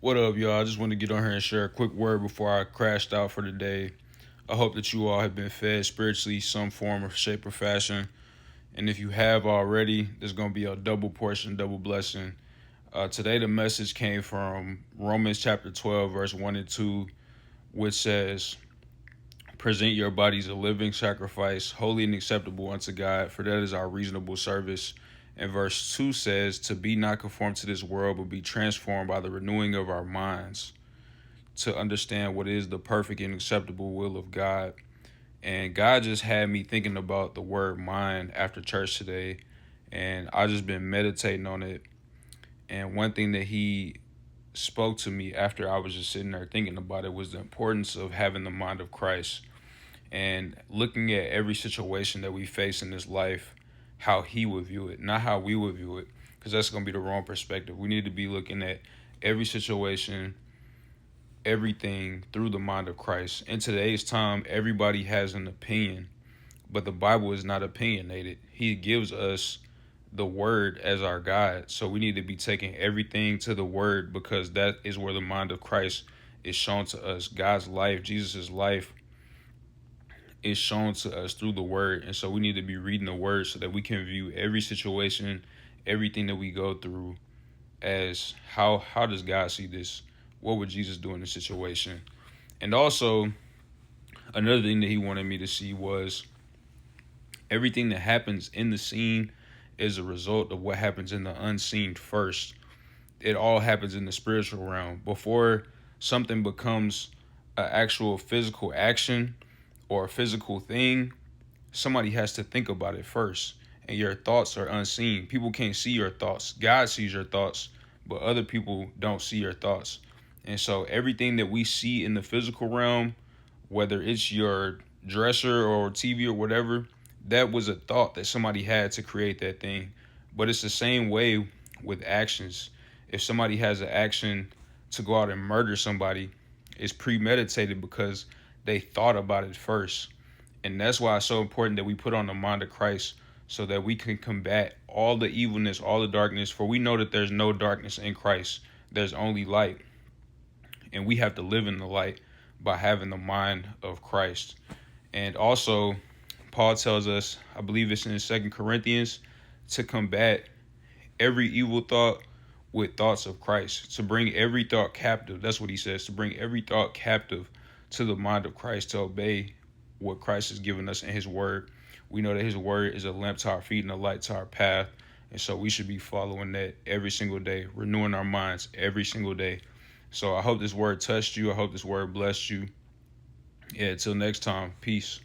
What up, y'all? I just want to get on here and share a quick word before I crashed out for the day. I hope that you all have been fed spiritually, some form or shape or fashion. And if you have already, there's going to be a double portion, double blessing. Today, the message came from Romans chapter 12, verse 1 and 2, which says, "Present your bodies a living sacrifice, holy and acceptable unto God, for that is our reasonable service." And verse 2 says, "To be not conformed to this world, but be transformed by the renewing of our minds, to understand what is the perfect and acceptable will of God." And God just had me thinking about the word mind after church today, and I just been meditating on it. And one thing that he spoke to me after I was just sitting there thinking about it was the importance of having the mind of Christ and looking at every situation that we face in this life, how he would view it, not how we would view it, because that's going to be the wrong perspective. We need to be looking at every situation, everything through the mind of Christ. In today's time, everybody has an opinion, but the Bible is not opinionated. He gives us the word as our guide. So we need to be taking everything to the word, because that is where the mind of Christ is shown to us. God's life, Jesus' life, is shown to us through the word. And so we need to be reading the word so that we can view every situation, everything that we go through, as how does God see this? What would Jesus do in this situation? And also, another thing that he wanted me to see was everything that happens in the scene is a result of what happens in the unseen first. It all happens in the spiritual realm. Before something becomes an actual physical action or a physical thing, somebody has to think about it first. And your thoughts are unseen. People can't see your thoughts. God sees your thoughts, but other people don't see your thoughts. And so everything that we see in the physical realm, whether it's your dresser or TV or whatever, that was a thought that somebody had to create that thing. But it's the same way with actions. If somebody has an action to go out and murder somebody, it's premeditated because they thought about it first. And that's why it's so important that we put on the mind of Christ, so that we can combat all the evilness, all the darkness. For we know that there's no darkness in Christ. There's only light. And we have to live in the light by having the mind of Christ. And also, Paul tells us, I believe it's in 2 Corinthians, to combat every evil thought with thoughts of Christ, to bring every thought captive. That's what he says, to bring every thought captive to the mind of Christ, to obey what Christ has given us in his word. We know that his word is a lamp to our feet and a light to our path. And so we should be following that every single day, renewing our minds every single day. So I hope this word touched you. I hope this word blessed you. Yeah, until next time, peace.